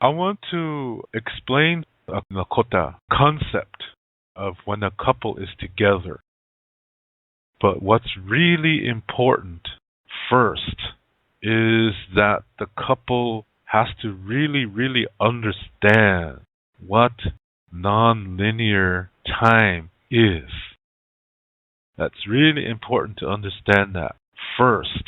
I want to explain a Lakota concept of when a couple is together. But what's really important first is that the couple has to really, really understand what nonlinear time is. That's really important to understand that first.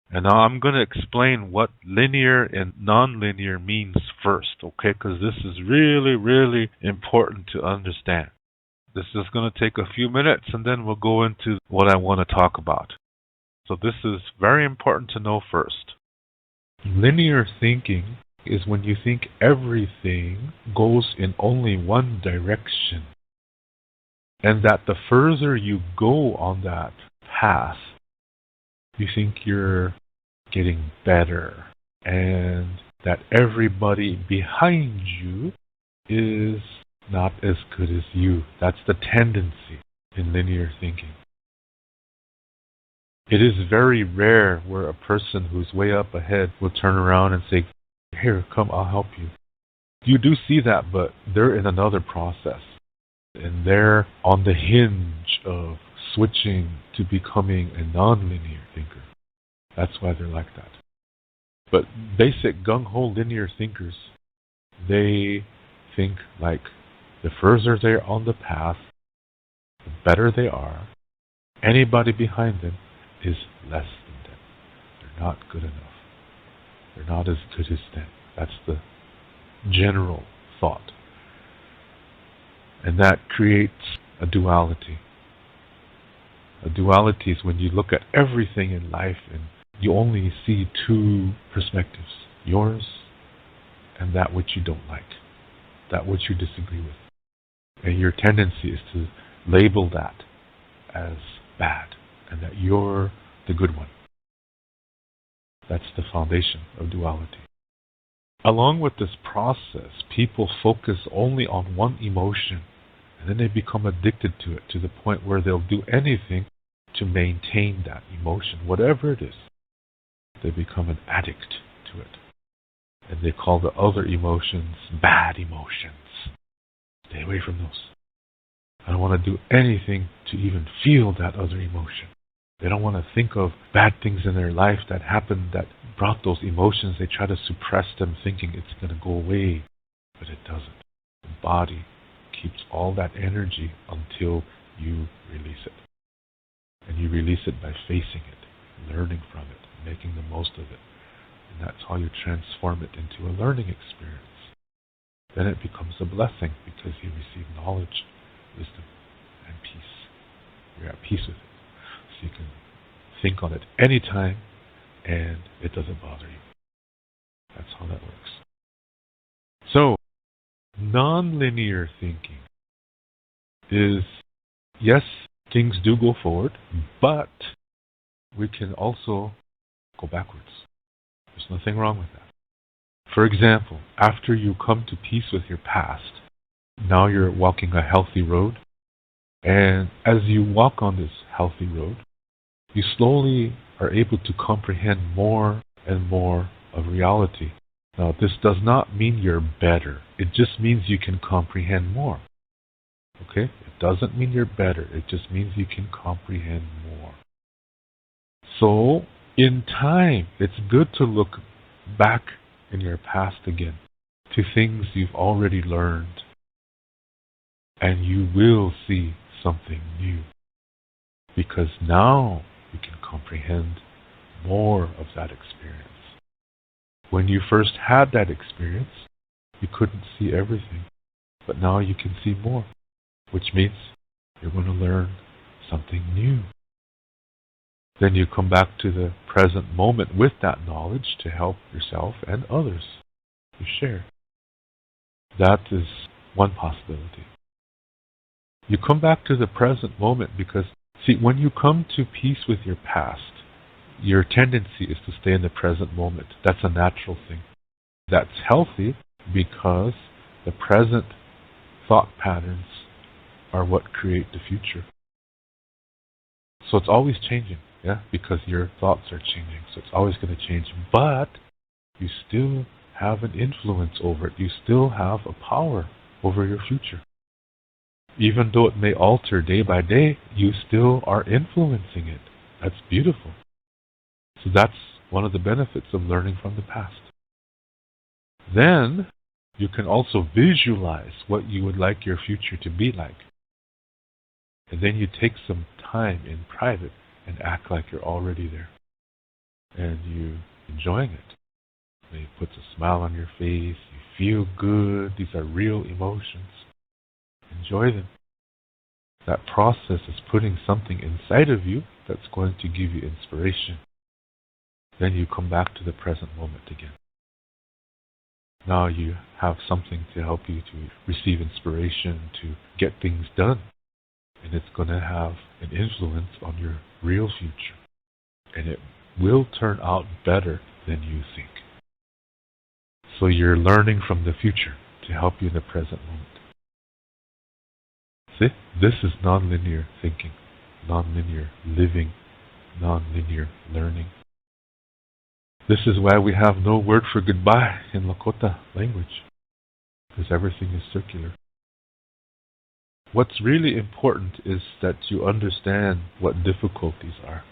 And now I'm going to explain what linear and nonlinear means first, okay? Because this is really, really important to understand. This is going to take a few minutes and then we'll go into what I want to talk about. So this is very important to know first. Linear thinking is when you think everything goes in only one direction, and that the further you go on that path, you think you're getting better, and that everybody behind you is not as good as you. That's the tendency in linear thinking. It is very rare where a person who's way up ahead will turn around and say, "Here, come, I'll help you." You do see that, but they're in another process. And they're on the hinge of switching to becoming a nonlinear thinker. That's why they're like that. But basic gung-ho linear thinkers, they think like the further they're on the path, the better they are. Anybody behind them is less than them. They're not good enough. They're not as good as them. That's the general thought. And that creates a duality. A duality is when you look at everything in life and you only see two perspectives, yours and that which you don't like, that which you disagree with. And your tendency is to label that as bad and that you're the good one. That's the foundation of duality. Along with this process, people focus only on one emotion, and then they become addicted to it to the point where they'll do anything to maintain that emotion, whatever it is. They become an addict to it. And they call the other emotions bad emotions. Stay away from those. I don't want to do anything to even feel that other emotion. They don't want to think of bad things in their life that happened that brought those emotions. They try to suppress them thinking it's going to go away, but it doesn't. The body keeps all that energy until you release it. And you release it by facing it, learning from it, making the most of it. And that's how you transform it into a learning experience. Then it becomes a blessing because you receive knowledge, wisdom, and peace. You're at peace with it. So you can think on it anytime and it doesn't bother you. That's how that works. So, nonlinear thinking is, yes, things do go forward, but we can also go backwards. There's nothing wrong with that. For example, after you come to peace with your past, now you're walking a healthy road, and as you walk on this healthy road, you slowly are able to comprehend more and more of reality. Now, this does not mean you're better. It just means you can comprehend more. Okay? It doesn't mean you're better. It just means you can comprehend more. So, in time, it's good to look back in your past again to things you've already learned, and you will see something new. Because now you can comprehend more of that experience. When you first had that experience, you couldn't see everything, but now you can see more, which means you're going to learn something new. Then you come back to the present moment with that knowledge to help yourself and others. You share. That is one possibility. You come back to the present moment because, see, when you come to peace with your past, your tendency is to stay in the present moment. That's a natural thing. That's healthy because the present thought patterns are what create the future. So it's always changing, yeah, because your thoughts are changing. So it's always going to change. But you still have an influence over it. You still have a power over your future. Even though it may alter day by day, you still are influencing it. That's beautiful. So that's one of the benefits of learning from the past. Then you can also visualize what you would like your future to be like. And then you take some time in private and act like you're already there. And you're enjoying it. And it puts a smile on your face. You feel good. These are real emotions. Enjoy them. That process is putting something inside of you that's going to give you inspiration. Then you come back to the present moment again. Now you have something to help you to receive inspiration, to get things done. And it's going to have an influence on your real future. And it will turn out better than you think. So you're learning from the future to help you in the present moment. See, this is nonlinear thinking, nonlinear living, nonlinear learning. This is why we have no word for goodbye in Lakota language, because everything is circular. What's really important is that you understand what difficulties are.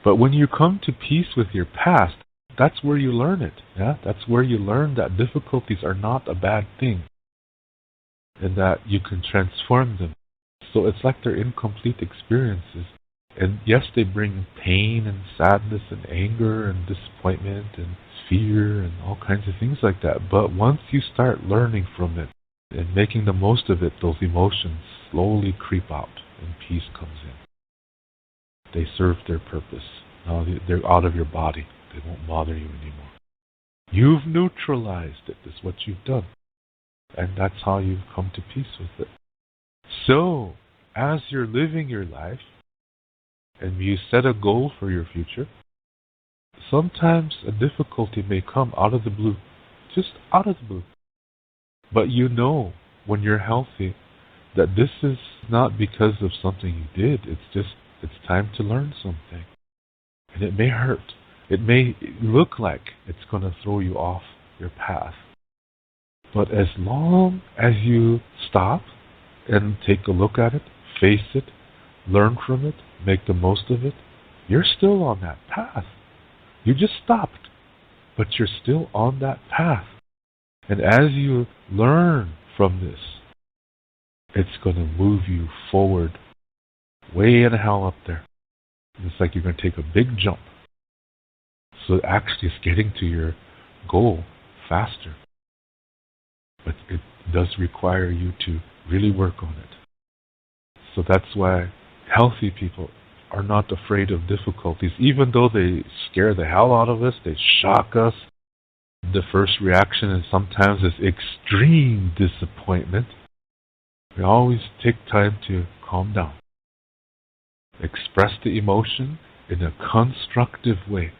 But when you come to peace with your past, that's where you learn it. Yeah? That's where you learn that difficulties are not a bad thing, and that you can transform them. So it's like they're incomplete experiences. And yes, they bring pain and sadness and anger and disappointment and fear and all kinds of things like that. But once you start learning from it and making the most of it, those emotions slowly creep out and peace comes in. They serve their purpose. Now they're out of your body. They won't bother you anymore. You've neutralized it, is what you've done. And that's how you've come to peace with it. So, as you're living your life, and you set a goal for your future, sometimes a difficulty may come out of the blue. Just out of the blue. But you know, when you're healthy, that this is not because of something you did. It's time to learn something. And it may hurt. It may look like it's going to throw you off your path. But as long as you stop and take a look at it, face it, learn from it, make the most of it, you're still on that path. You just stopped, but you're still on that path. And as you learn from this, it's going to move you forward, way in the hell up there. It's like you're going to take a big jump. So actually it's getting to your goal faster. But it does require you to really work on it. So that's why healthy people are not afraid of difficulties, even though they scare the hell out of us, they shock us. The first reaction is sometimes is extreme disappointment. We always take time to calm down. Express the emotion in a constructive way,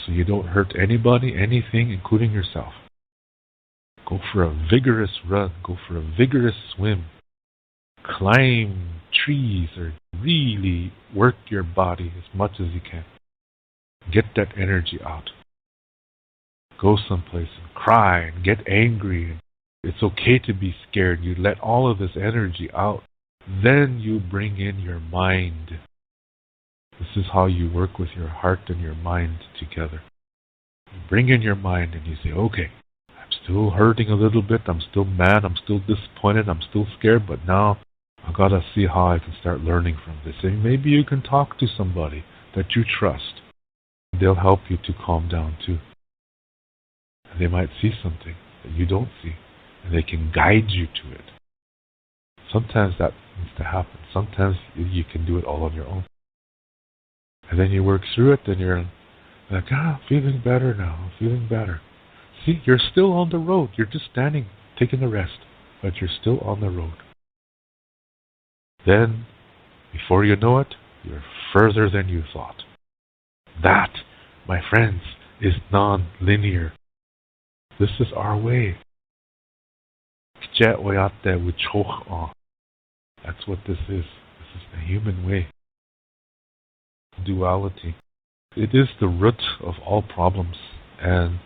so you don't hurt anybody, anything, including yourself. Go for a vigorous run, go for a vigorous swim. Climb trees or really work your body as much as you can. Get that energy out. Go someplace and cry and get angry. It's okay to be scared. You let all of this energy out. Then you bring in your mind. This is how you work with your heart and your mind together. You bring in your mind and you say, okay, I'm still hurting a little bit. I'm still mad. I'm still disappointed. I'm still scared. But now I gotta see how I can start learning from this. And maybe you can talk to somebody that you trust. They'll help you to calm down too. And they might see something that you don't see, and they can guide you to it. Sometimes that needs to happen. Sometimes you can do it all on your own. And then you work through it, and you're like, I'm feeling better now. I'm feeling better. See, you're still on the road. You're just standing, taking a rest, but you're still on the road. Then, before you know it, you're further than you thought. That, my friends, is non-linear. This is our way. That's what this is. This is the human way. Duality. It is the root of all problems, and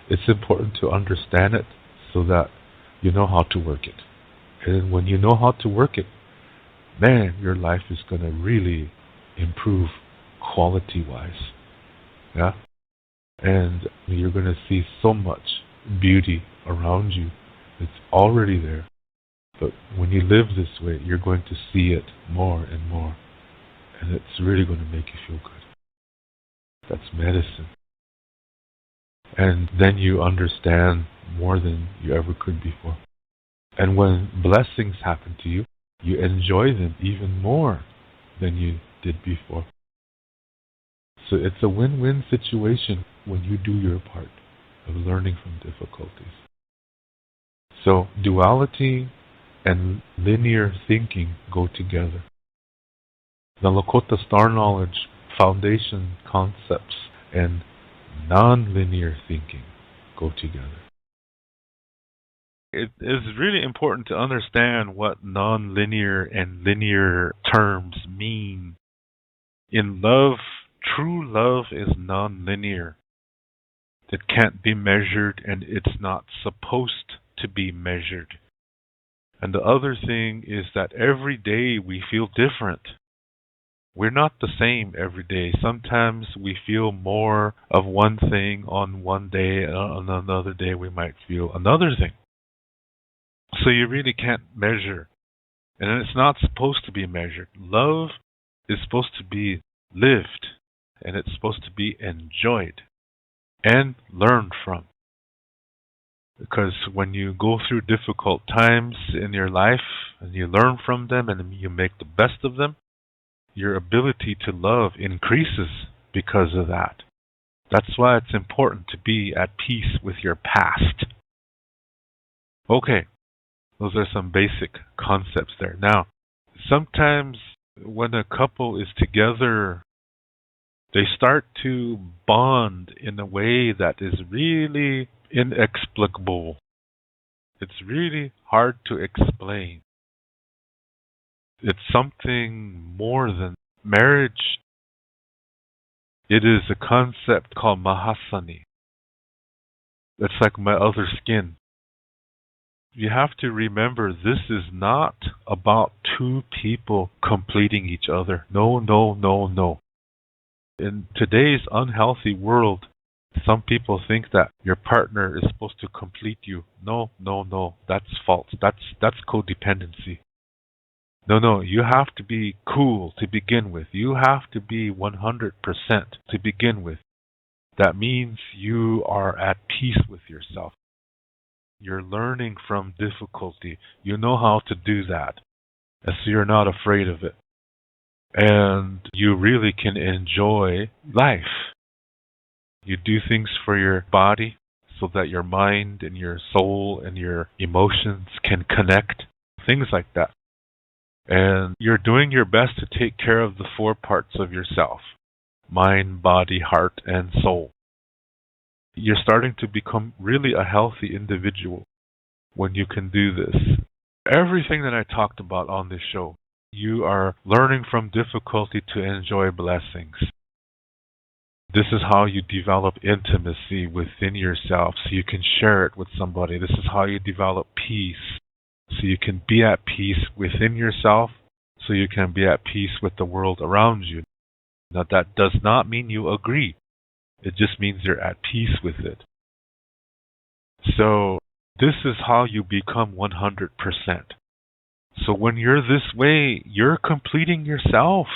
It's important to understand it so that you know how to work it. And when you know how to work it, man, your life is going to really improve quality-wise. Yeah? And you're going to see so much beauty around you. It's already there. But when you live this way, you're going to see it more and more. And it's really going to make you feel good. That's medicine. And then you understand more than you ever could before. And when blessings happen to you, you enjoy them even more than you did before. So it's a win-win situation when you do your part of learning from difficulties. So duality and linear thinking go together. The Lakota Star Knowledge foundation concepts and non-linear thinking go together. It is really important to understand what non-linear and linear terms mean. In love, true love is non-linear. It can't be measured, and it's not supposed to be measured. And the other thing is that every day we feel different. We're not the same every day. Sometimes we feel more of one thing on one day, and on another day we might feel another thing. So you really can't measure. And it's not supposed to be measured. Love is supposed to be lived, and it's supposed to be enjoyed and learned from. Because when you go through difficult times in your life and you learn from them and you make the best of them, your ability to love increases because of that. That's why it's important to be at peace with your past. Okay, those are some basic concepts there. Now, sometimes when a couple is together, they start to bond in a way that is really inexplicable. It's really hard to explain. It's something more than marriage. It is a concept called Mahasani. It's like my other skin. You have to remember this is not about two people completing each other. No, no, no, no. In today's unhealthy world, some people think that your partner is supposed to complete you. No, no, no. That's false. That's codependency. No, you have to be cool to begin with. You have to be 100% to begin with. That means you are at peace with yourself. You're learning from difficulty. You know how to do that. And so you're not afraid of it. And you really can enjoy life. You do things for your body so that your mind and your soul and your emotions can connect. Things like that. And you're doing your best to take care of the four parts of yourself: mind, body, heart, and soul. You're starting to become really a healthy individual when you can do this. Everything that I talked about on this show, you are learning from difficulty to enjoy blessings. This is how you develop intimacy within yourself so you can share it with somebody. This is how you develop peace. So you can be at peace within yourself, so you can be at peace with the world around you. Now that does not mean you agree. It just means you're at peace with it. So this is how you become 100%. So when you're this way, you're completing yourself.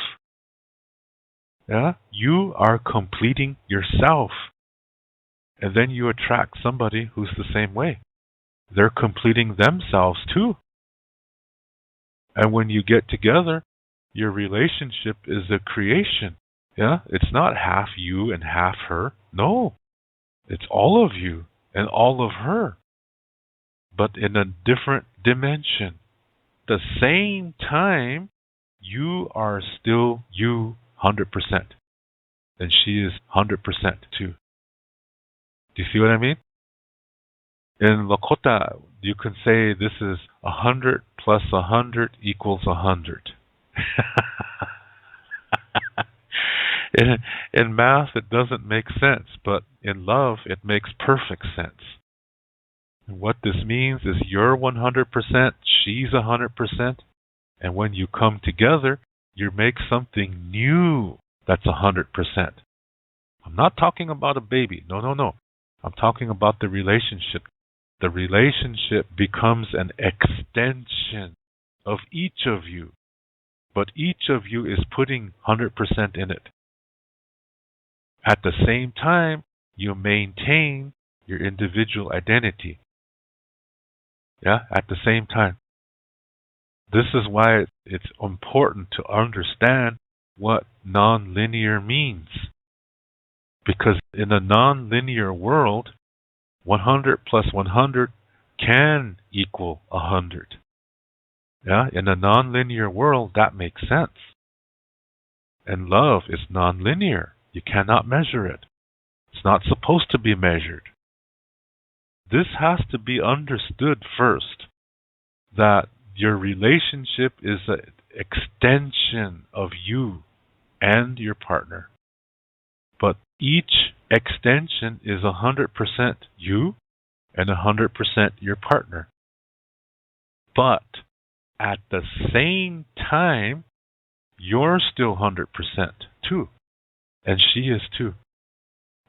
Yeah? You are completing yourself. And then you attract somebody who's the same way. They're completing themselves too. And when you get together, your relationship is a creation. Yeah? It's not half you and half her. No. It's all of you and all of her. But in a different dimension. The same time, you are still you 100%. And she is 100% too. Do you see what I mean? In Lakota, you can say this is 100 plus 100 equals 100. In math, it doesn't make sense, but in love, it makes perfect sense. And what this means is you're 100%, she's 100%, and when you come together, you make something new that's 100%. I'm not talking about a baby. No, no, no. I'm talking about the relationship. The relationship becomes an extension of each of you, but each of you is putting 100% in it. At the same time, you maintain your individual identity. Yeah, at the same time. This is why it's important to understand what nonlinear means. Because in a nonlinear world, 100 plus 100 can equal 100. Yeah, in a nonlinear world, that makes sense. And love is nonlinear. You cannot measure it. It's not supposed to be measured. This has to be understood first, that your relationship is an extension of you and your partner. But each extension is 100% you and 100% your partner. But at the same time, you're still 100% too. And she is too.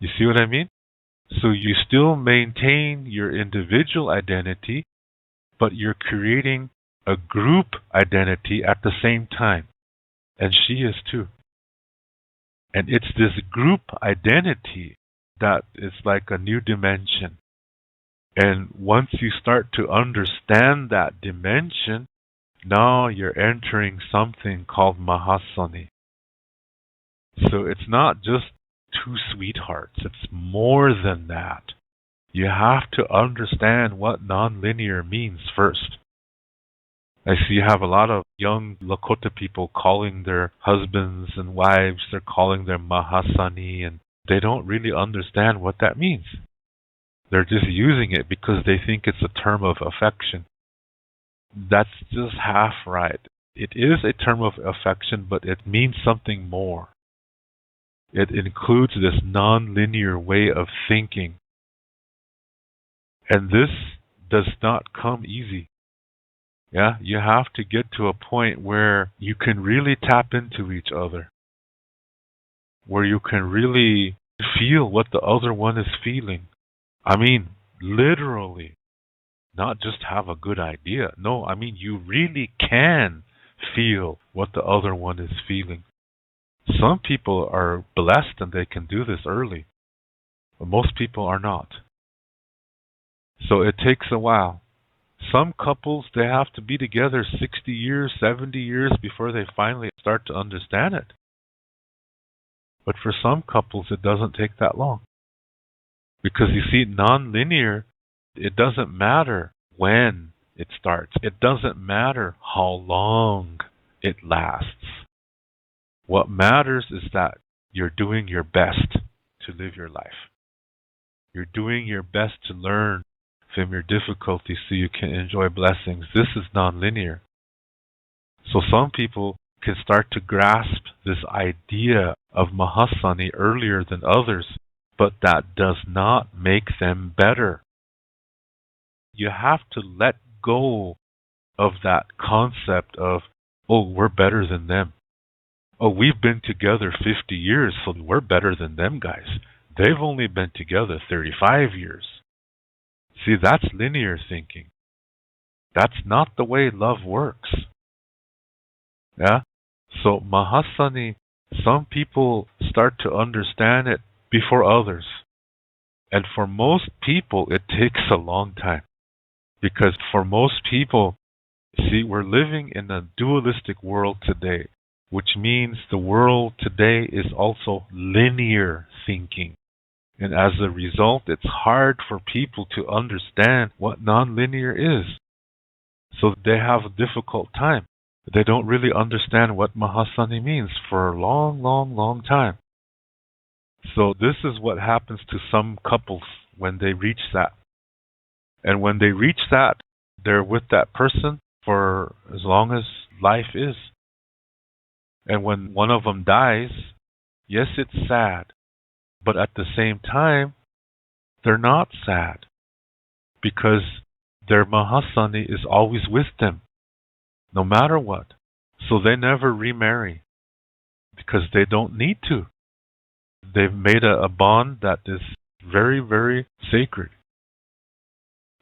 You see what I mean? So you still maintain your individual identity, but you're creating a group identity at the same time. And she is too. And it's this group identity that is like a new dimension. And once you start to understand that dimension, now you're entering something called Mahasani. So it's not just two sweethearts. It's more than that. You have to understand what nonlinear means first. I see you have a lot of young Lakota people calling their husbands and wives, they're calling them Mahasani, and they don't really understand what that means. They're just using it because they think it's a term of affection. That's just half right. It is a term of affection, but it means something more. It includes this non-linear way of thinking. And this does not come easy. Yeah, you have to get to a point where you can really tap into each other. Where you can really feel what the other one is feeling. I mean, literally. Not just have a good idea. No, I mean, you really can feel what the other one is feeling. Some people are blessed and they can do this early, but most people are not. So it takes a while. Some couples, they have to be together 60 years, 70 years before they finally start to understand it. But for some couples, it doesn't take that long. Because you see, non-linear, it doesn't matter when it starts. It doesn't matter how long it lasts. What matters is that you're doing your best to live your life. You're doing your best to learn from your difficulties so you can enjoy blessings. This is non-linear. So some people can start to grasp this idea of Mahasani earlier than others, but that does not make them better. You have to let go of that concept of, oh, we're better than them. Oh, we've been together 50 years, so we're better than them guys. They've only been together 35 years. See, that's linear thinking. That's not the way love works. Yeah? So Mahasani, some people start to understand it before others. And for most people, it takes a long time. Because for most people, see, we're living in a dualistic world today, which means the world today is also linear thinking. And as a result, it's hard for people to understand what nonlinear is. So they have a difficult time. They don't really understand what Mahasani means for a long, long, long time. So this is what happens to some couples when they reach that. And when they reach that, they're with that person for as long as life is. And when one of them dies, Yes, it's sad, but at the same time, they're not sad because their Mahasani is always with them, no matter what. So they never remarry because they don't need to. They've made a bond that is very, very sacred.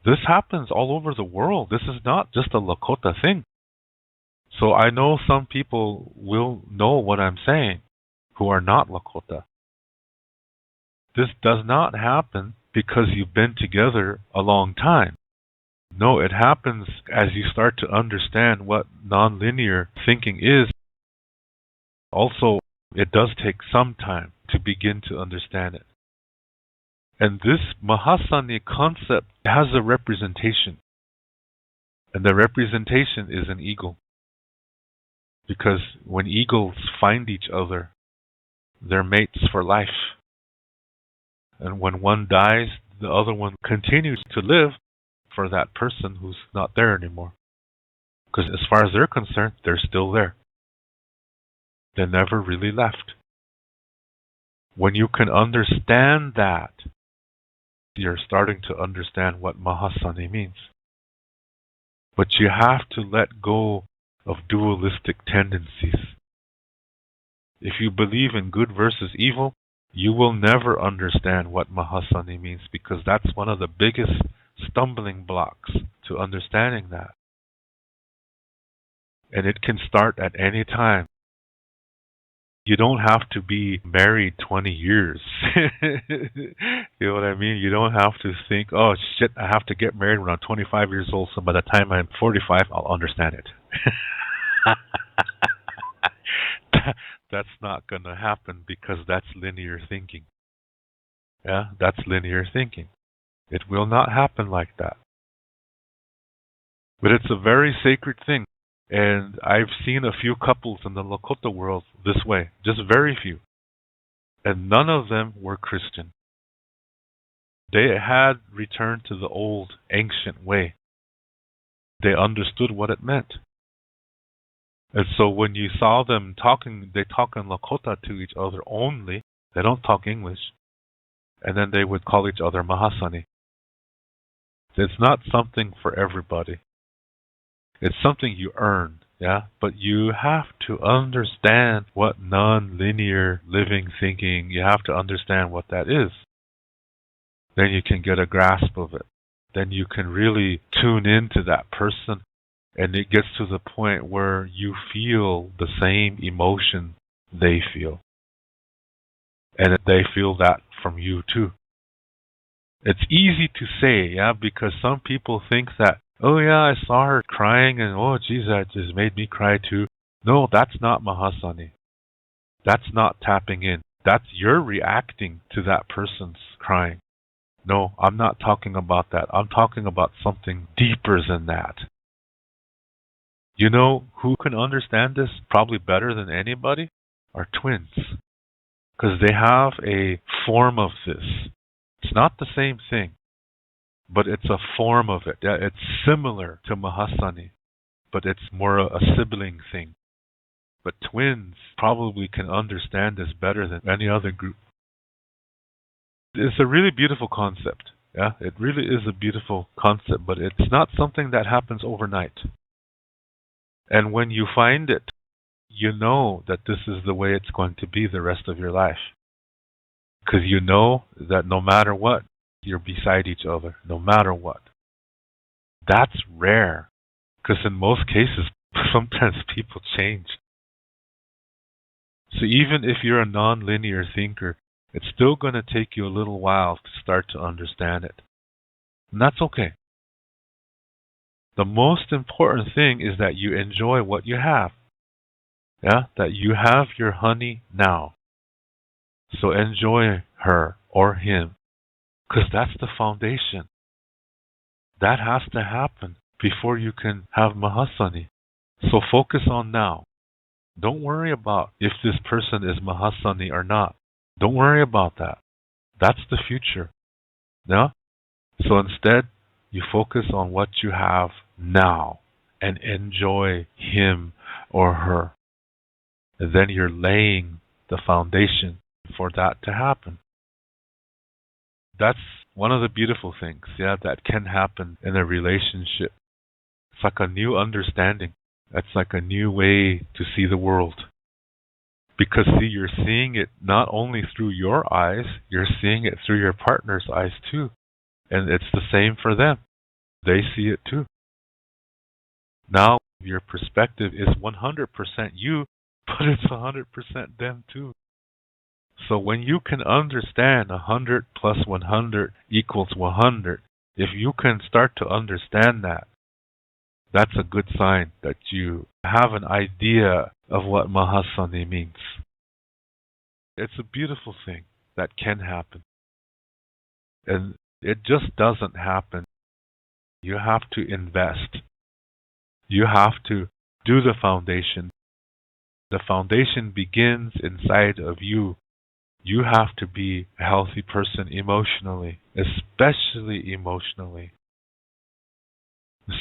This happens all over the world. This is not just a Lakota thing. So I know some people will know what I'm saying who are not Lakota. This does not happen because you've been together a long time. No, it happens as you start to understand what nonlinear thinking is. Also, it does take some time to begin to understand it. And this Mahasani concept has a representation. And the representation is an eagle. Because when eagles find each other, they're mates for life. And when one dies, the other one continues to live for that person who's not there anymore. Because as far as they're concerned, they're still there. They never really left. When you can understand that, you're starting to understand what Mahasani means. But you have to let go of dualistic tendencies. If you believe in good versus evil, you will never understand what Mahasani means because that's one of the biggest stumbling blocks to understanding that. And it can start at any time. You don't have to be married 20 years. You know what I mean? You don't have to think, oh shit, I have to get married when I'm 25 years old, so by the time I'm 45, I'll understand it. That's not going to happen because that's linear thinking. Yeah, that's linear thinking. It will not happen like that. But it's a very sacred thing. And I've seen a few couples in the Lakota world this way, just very few. And none of them were Christian. They had returned to the old, ancient way. They understood what it meant. And so when you saw them talking, they talk in Lakota to each other only. They don't talk English. And then they would call each other Mahasani. It's not something for everybody. It's something you earn, yeah? But you have to understand what non-linear living thinking, you have to understand what that is. Then you can get a grasp of it. Then you can really tune into that person. And it gets to the point where you feel the same emotion they feel. And they feel that from you too. It's easy to say, yeah, because some people think that, oh yeah, I saw her crying and oh geez, that just made me cry too. No, that's not Mahasani. That's not tapping in. That's you're reacting to that person's crying. No, I'm not talking about that. I'm talking about something deeper than that. You know who can understand this probably better than anybody? Are twins. Because they have a form of this. It's not the same thing, but it's a form of it. It's similar to Mahasani, but it's more a sibling thing. But twins probably can understand this better than any other group. It's a really beautiful concept. Yeah, it really is a beautiful concept, but it's not something that happens overnight. And when you find it, you know that this is the way it's going to be the rest of your life. Because you know that no matter what, you're beside each other, no matter what. That's rare. Because in most cases, sometimes people change. So even if you're a non-linear thinker, it's still going to take you a little while to start to understand it. And that's okay. The most important thing is that you enjoy what you have. Yeah, that you have your honey now. So enjoy her or him, because that's the foundation. That has to happen before you can have Mahasani. So focus on now. Don't worry about if this person is Mahasani or not. Don't worry about that. That's the future. Yeah? So instead, you focus on what you have now and enjoy him or her. And then you're laying the foundation for that to happen. That's one of the beautiful things, that can happen in a relationship. It's like a new understanding. It's like a new way to see the world. Because, see, you're seeing it not only through your eyes, you're seeing it through your partner's eyes too. And it's the same for them. They see it too. Now, your perspective is 100% you, but it's 100% them too. So when you can understand 100 plus 100 equals 100, if you can start to understand that, that's a good sign that you have an idea of what Mahasani means. It's a beautiful thing that can happen. And it just doesn't happen. You have to invest. You have to do the foundation. The foundation begins inside of you. You have to be a healthy person emotionally, especially emotionally.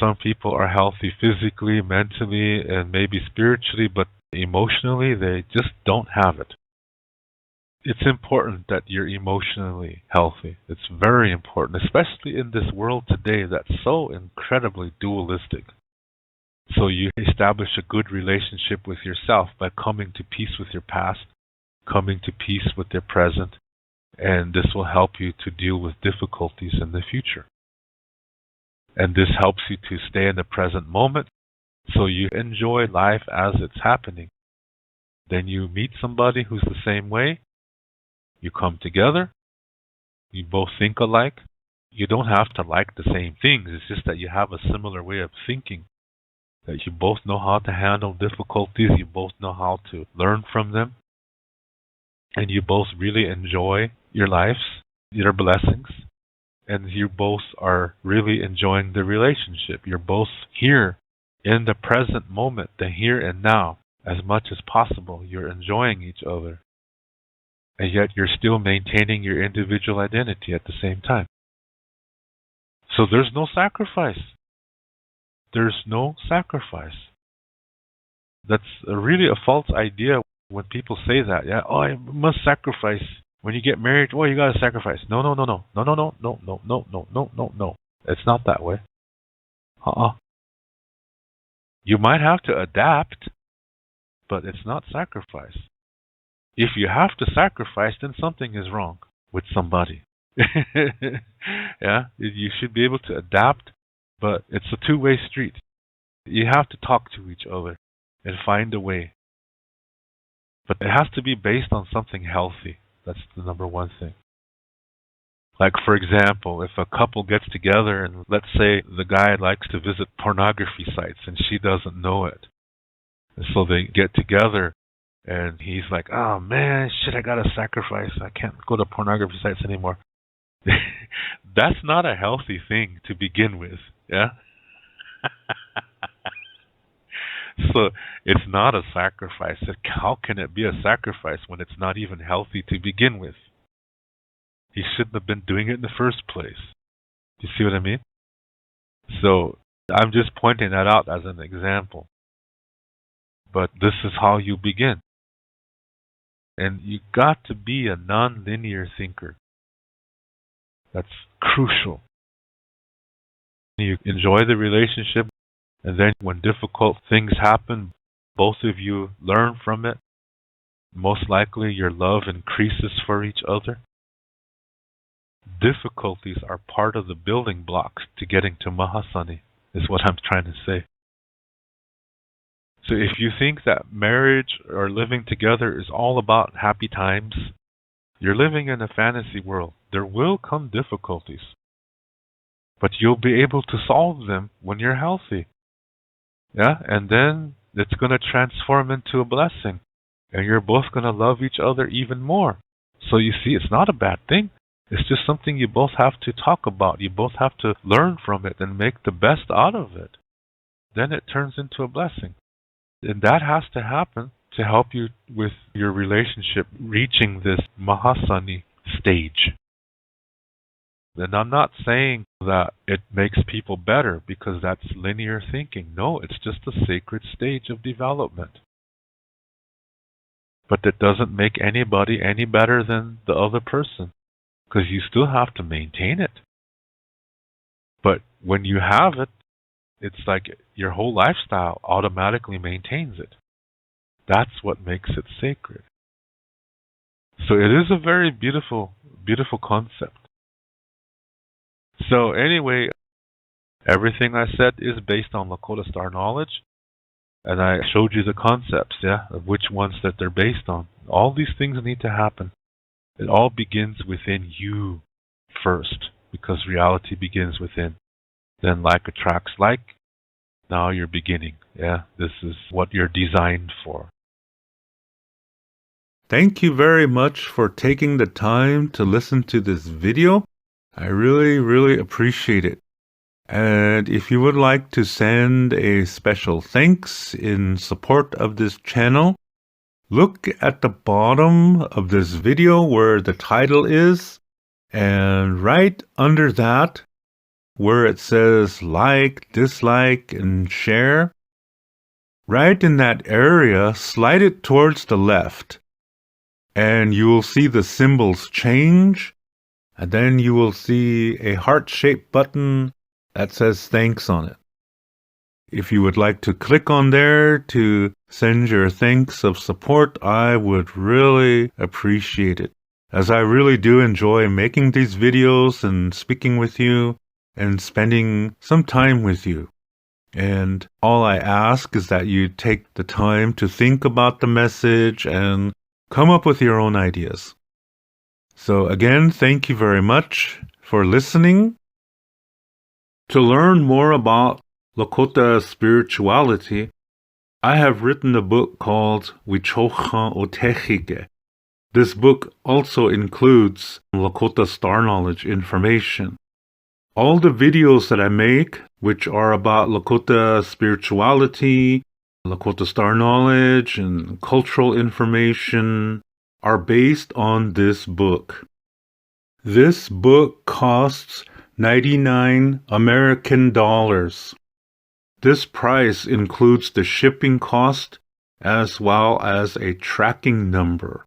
Some people are healthy physically, mentally, and maybe spiritually, but emotionally they just don't have it. It's important that you're emotionally healthy. It's very important, especially in this world today that's so incredibly dualistic. So you establish a good relationship with yourself by coming to peace with your past, coming to peace with your present, and this will help you to deal with difficulties in the future. And this helps you to stay in the present moment, so you enjoy life as it's happening. Then you meet somebody who's the same way. You come together. You both think alike. You don't have to like the same things. It's just that you have a similar way of thinking. That you both know how to handle difficulties. You both know how to learn from them. And you both really enjoy your lives, your blessings. And you both are really enjoying the relationship. You're both here in the present moment, the here and now, as much as possible. You're enjoying each other. And yet you're still maintaining your individual identity at the same time. So there's no sacrifice. There's no sacrifice. That's really a false idea when people say that. Yeah, I must sacrifice. When you get married, you got to sacrifice. No. It's not that way. You might have to adapt, but it's not sacrifice. If you have to sacrifice, then something is wrong with somebody. You should be able to adapt, but it's a two-way street. You have to talk to each other and find a way. But it has to be based on something healthy. That's the number one thing. Like, for example, if a couple gets together and let's say the guy likes to visit pornography sites and she doesn't know it. And so they get together and he's like, oh man, shit, I gotta sacrifice. I can't go to pornography sites anymore. That's not a healthy thing to begin with, yeah? So it's not a sacrifice. How can it be a sacrifice when it's not even healthy to begin with? He shouldn't have been doing it in the first place. Do you see what I mean? So I'm just pointing that out as an example. But this is how you begin. And you got to be a non-linear thinker. That's crucial. You enjoy the relationship, and then when difficult things happen, both of you learn from it. Most likely your love increases for each other. Difficulties are part of the building blocks to getting to Mahasani, is what I'm trying to say. So if you think that marriage or living together is all about happy times, you're living in a fantasy world. There will come difficulties, but you'll be able to solve them when you're healthy. Yeah, and then it's going to transform into a blessing, and you're both going to love each other even more. So you see, it's not a bad thing. It's just something you both have to talk about. You both have to learn from it and make the best out of it. Then it turns into a blessing. And that has to happen to help you with your relationship reaching this Mahasani stage. And I'm not saying that it makes people better because that's linear thinking. No, it's just a sacred stage of development. But that doesn't make anybody any better than the other person, because you still have to maintain it. But when you have it, it's like your whole lifestyle automatically maintains it. That's what makes it sacred. So it is a very beautiful, beautiful concept. So anyway, everything I said is based on Lakota Star knowledge. And I showed you the concepts, of which ones that they're based on. All these things need to happen. It all begins within you first, because reality begins within. Then like attracts like. Now you're beginning. This is what you're designed for. Thank you very much for taking the time to listen to this video. I really, really appreciate it. And if you would like to send a special thanks in support of this channel, look at the bottom of this video where the title is, and right under that, where it says like, dislike, and share, right in that area, slide it towards the left, and you will see the symbols change, and then you will see a heart-shaped button that says thanks on it. If you would like to click on there to send your thanks of support, I would really appreciate it, as I really do enjoy making these videos and speaking with you and spending some time with you. And all I ask is that you take the time to think about the message and come up with your own ideas. So again, thank you very much for listening. To learn more about Lakota spirituality, I have written a book called Wichocha Otechike. This book also includes Lakota Star Knowledge information. All the videos that I make, which are about Lakota spirituality, Lakota Star Knowledge, and cultural information, are based on this book. This book costs 99 American dollars. This price includes the shipping cost as well as a tracking number.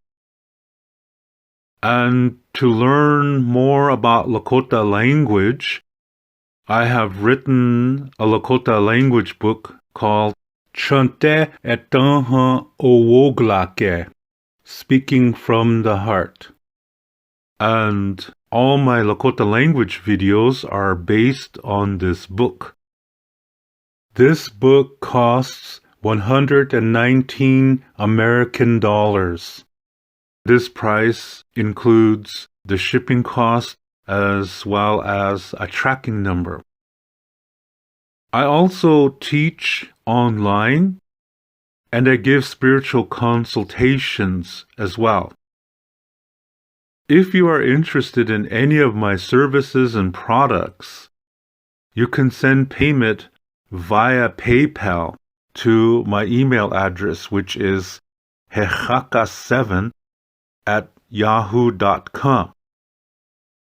And to learn more about Lakota language, I have written a Lakota language book called Chante Etanha Owoglake, Speaking from the Heart. And all my Lakota language videos are based on this book. This book costs 119 American dollars. This price includes the shipping cost as well as a tracking number. I also teach online, and I give spiritual consultations as well. If you are interested in any of my services and products, you can send payment via PayPal to my email address, which is hehaka7@yahoo.com.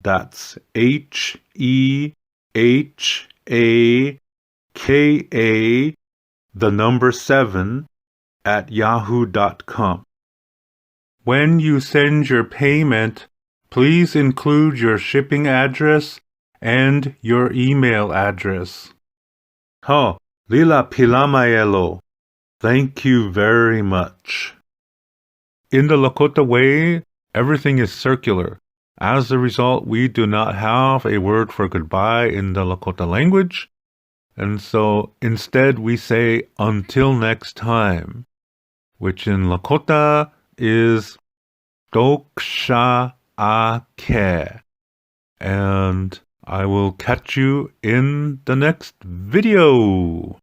That's HEHAKA, the number 7, @yahoo.com. When you send your payment, please include your shipping address and your email address. Lila Pilamaelo, thank you very much. In the Lakota way, everything is circular. As a result, we do not have a word for goodbye in the Lakota language, and so instead we say until next time, which in Lakota is Doksha Ake. And I will catch you in the next video.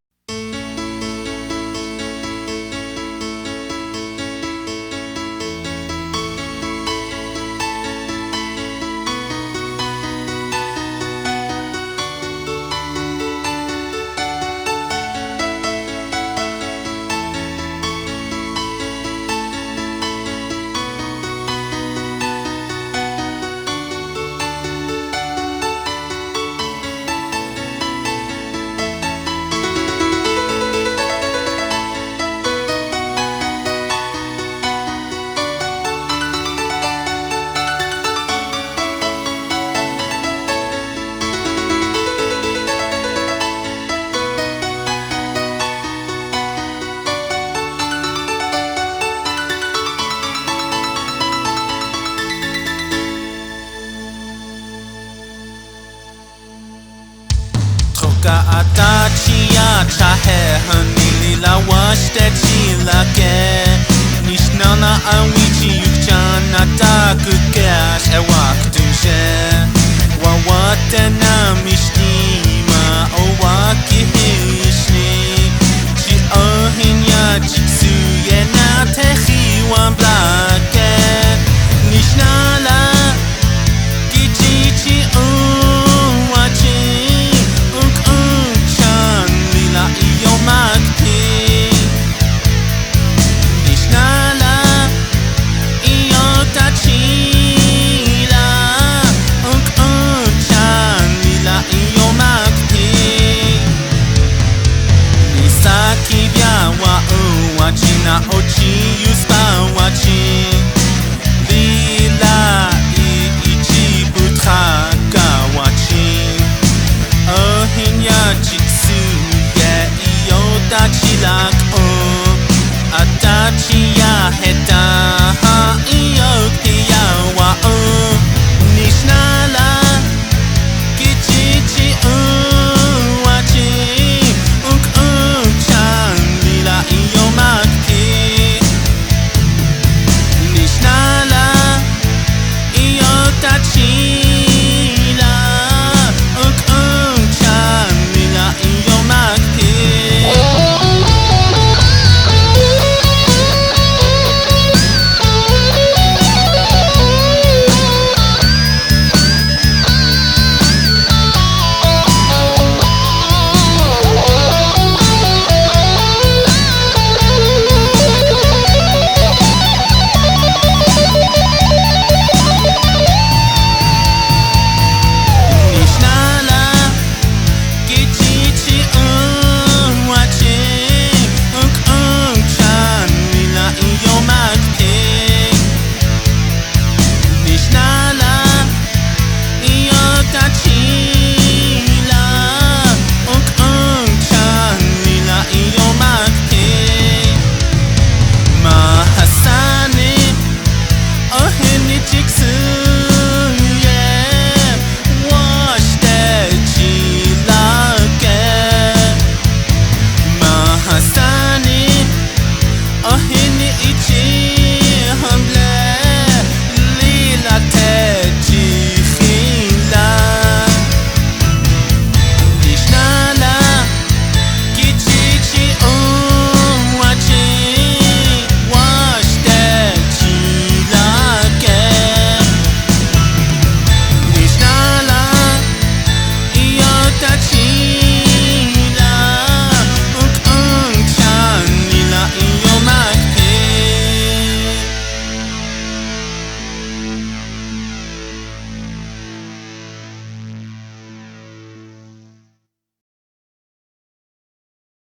아다치야 차해 흔들리라 와시대 지라게 니시나나 안위치 육자나 다 그게 세와 그두세 와와때나